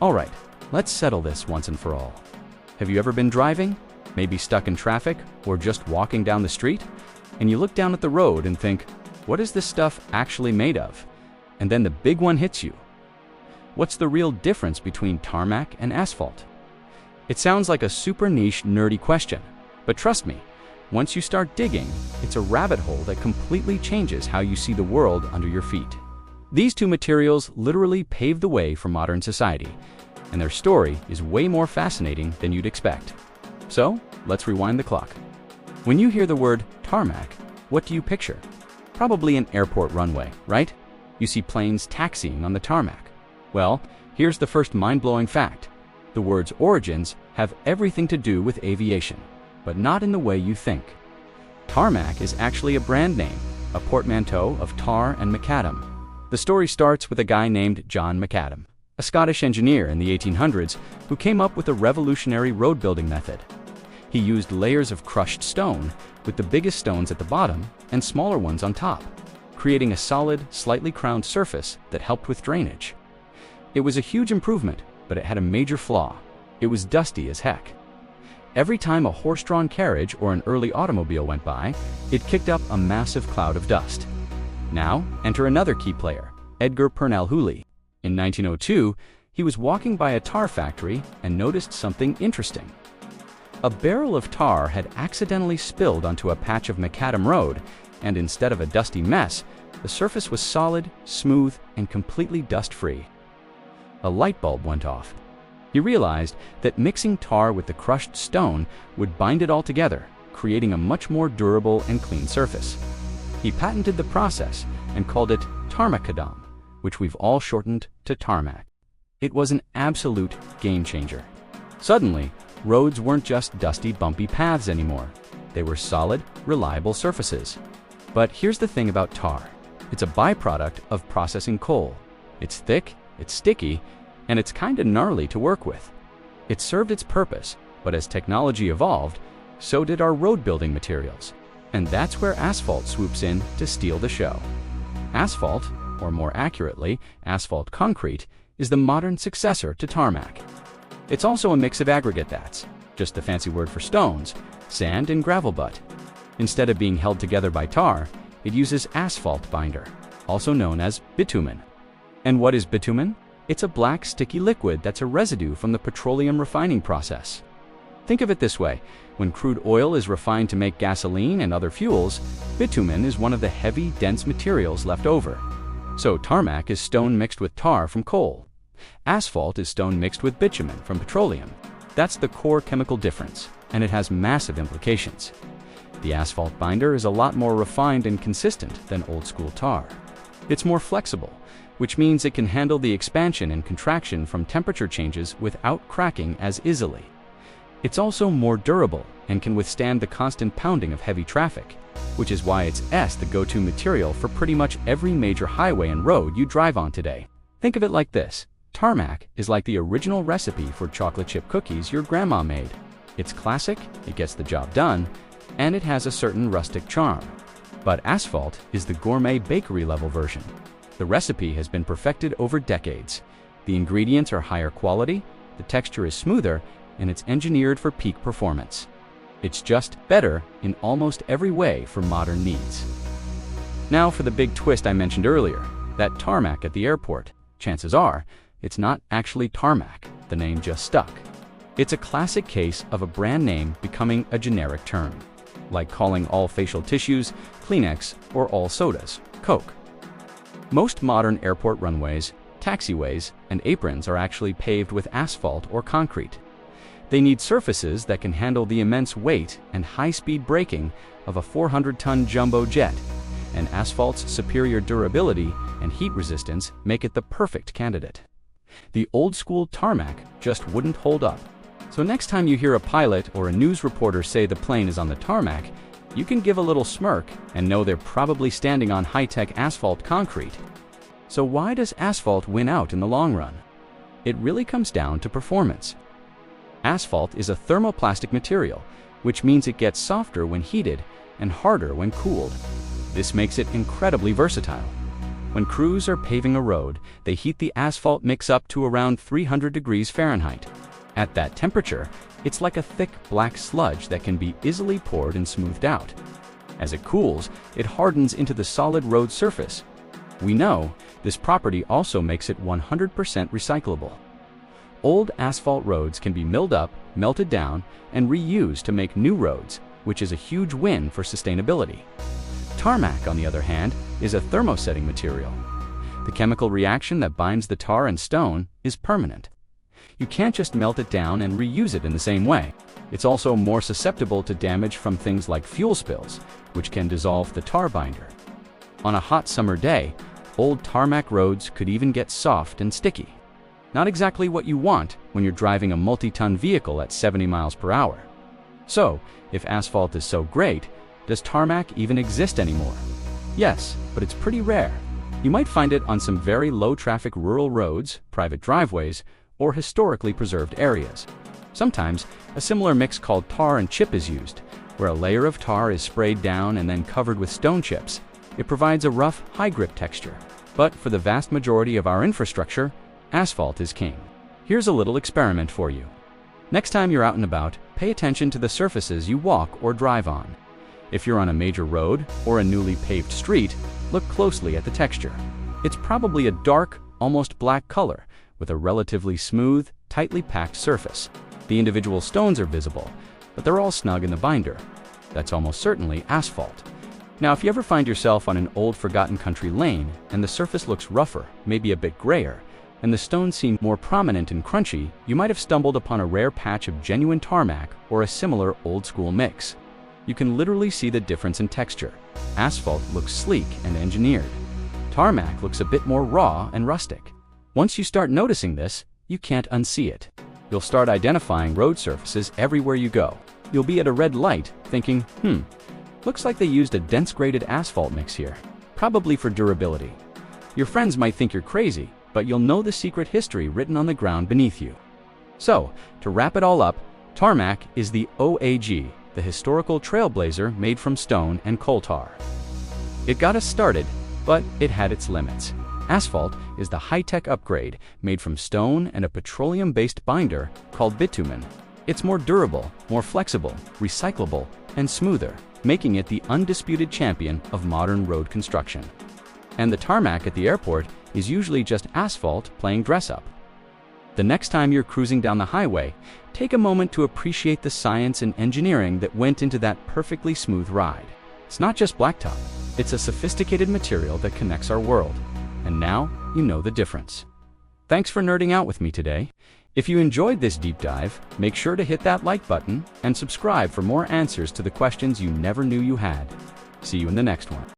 Alright, let's settle this once and for all. Have you ever been driving, maybe stuck in traffic, or just walking down the street, and you look down at the road and think, what is this stuff actually made of? And then the big one hits you. What's the real difference between tarmac and asphalt? It sounds like a super niche, nerdy question, but trust me, once you start digging, it's a rabbit hole that completely changes how you see the world under your feet. These two materials literally paved the way for modern society, and their story is way more fascinating than you'd expect. So, let's rewind the clock. When you hear the word tarmac, what do you picture? Probably an airport runway, right? You see planes taxiing on the tarmac. Well, here's the first mind-blowing fact. The word's origins have everything to do with aviation, but not in the way you think. Tarmac is actually a brand name, a portmanteau of tar and macadam. The story starts with a guy named John Macadam, a Scottish engineer in the 1800s who came up with a revolutionary road building method. He used layers of crushed stone, with the biggest stones at the bottom and smaller ones on top, creating a solid, slightly crowned surface that helped with drainage. It was a huge improvement, but it had a major flaw. It was dusty as heck. Every time a horse-drawn carriage or an early automobile went by, it kicked up a massive cloud of dust. Now, enter another key player, Edgar Purnell Hooley. In 1902, he was walking by a tar factory and noticed something interesting. A barrel of tar had accidentally spilled onto a patch of macadam road, and instead of a dusty mess, the surface was solid, smooth, and completely dust-free. A light bulb went off. He realized that mixing tar with the crushed stone would bind it all together, creating a much more durable and clean surface. He patented the process and called it tarmacadam, which we've all shortened to tarmac. It was an absolute game-changer. Suddenly, roads weren't just dusty, bumpy paths anymore. They were solid, reliable surfaces. But here's the thing about tar. It's a byproduct of processing coal. It's thick, it's sticky, and it's kinda gnarly to work with. It served its purpose, but as technology evolved, so did our road building materials. And that's where asphalt swoops in to steal the show. Asphalt, or more accurately, asphalt concrete, is the modern successor to tarmac. It's also a mix of aggregate that's just the fancy word for stones, sand and gravel butt. Instead of being held together by tar, it uses asphalt binder, also known as bitumen. And what is bitumen? It's a black, sticky liquid that's a residue from the petroleum refining process. Think of it this way, when crude oil is refined to make gasoline and other fuels, bitumen is one of the heavy, dense materials left over. So tarmac is stone mixed with tar from coal. Asphalt is stone mixed with bitumen from petroleum. That's the core chemical difference, and it has massive implications. The asphalt binder is a lot more refined and consistent than old-school tar. It's more flexible, which means it can handle the expansion and contraction from temperature changes without cracking as easily. It's also more durable and can withstand the constant pounding of heavy traffic, which is why it's the go-to material for pretty much every major highway and road you drive on today. Think of it like this. Tarmac is like the original recipe for chocolate chip cookies your grandma made. It's classic, it gets the job done, and it has a certain rustic charm. But asphalt is the gourmet bakery-level version. The recipe has been perfected over decades. The ingredients are higher quality, the texture is smoother, and it's engineered for peak performance. It's just better in almost every way for modern needs. Now for the big twist I mentioned earlier, that tarmac at the airport. Chances are, it's not actually tarmac, the name just stuck. It's a classic case of a brand name becoming a generic term, like calling all facial tissues Kleenex or all sodas Coke. Most modern airport runways, taxiways, and aprons are actually paved with asphalt or concrete. They need surfaces that can handle the immense weight and high-speed braking of a 400-ton jumbo jet, and asphalt's superior durability and heat resistance make it the perfect candidate. The old-school tarmac just wouldn't hold up. So next time you hear a pilot or a news reporter say the plane is on the tarmac, you can give a little smirk and know they're probably standing on high-tech asphalt concrete. So why does asphalt win out in the long run? It really comes down to performance. Asphalt is a thermoplastic material, which means it gets softer when heated and harder when cooled. This makes it incredibly versatile. When crews are paving a road, they heat the asphalt mix up to around 300 degrees Fahrenheit. At that temperature, it's like a thick black sludge that can be easily poured and smoothed out. As it cools, it hardens into the solid road surface. We know this property also makes it 100% recyclable. Old asphalt roads can be milled up, melted down, and reused to make new roads, which is a huge win for sustainability. Tarmac, on the other hand, is a thermosetting material. The chemical reaction that binds the tar and stone is permanent. You can't just melt it down and reuse it in the same way. It's also more susceptible to damage from things like fuel spills, which can dissolve the tar binder. On a hot summer day, old tarmac roads could even get soft and sticky. Not exactly what you want when you're driving a multi-ton vehicle at 70 miles per hour. So, if asphalt is so great, does tarmac even exist anymore? Yes, but it's pretty rare. You might find it on some very low-traffic rural roads, private driveways, or historically preserved areas. Sometimes, a similar mix called tar and chip is used, where a layer of tar is sprayed down and then covered with stone chips. It provides a rough, high-grip texture. But for the vast majority of our infrastructure, asphalt is king. Here's a little experiment for you. Next time you're out and about, pay attention to the surfaces you walk or drive on. If you're on a major road or a newly paved street, look closely at the texture. It's probably a dark, almost black color, with a relatively smooth, tightly packed surface. The individual stones are visible, but they're all snug in the binder. That's almost certainly asphalt. Now, if you ever find yourself on an old forgotten country lane and the surface looks rougher, maybe a bit grayer, and the stones seem more prominent and crunchy, you might have stumbled upon a rare patch of genuine tarmac or a similar old-school mix. You can literally see the difference in texture. Asphalt looks sleek and engineered. Tarmac looks a bit more raw and rustic. Once you start noticing this, you can't unsee it. You'll start identifying road surfaces everywhere you go. You'll be at a red light thinking, looks like they used a dense graded asphalt mix here, probably for durability. Your friends might think you're crazy, but you'll know the secret history written on the ground beneath you. So, to wrap it all up, tarmac is the OAG, the historical trailblazer made from stone and coal tar. It got us started, but it had its limits. Asphalt is the high-tech upgrade made from stone and a petroleum-based binder called bitumen. It's more durable, more flexible, recyclable, and smoother, making it the undisputed champion of modern road construction. And the tarmac at the airport is usually just asphalt playing dress-up. The next time you're cruising down the highway, take a moment to appreciate the science and engineering that went into that perfectly smooth ride. It's not just blacktop, it's a sophisticated material that connects our world. And now you know the difference. Thanks for nerding out with me today. If you enjoyed this deep dive, make sure to hit that like button and subscribe for more answers to the questions you never knew you had. See you in the next one.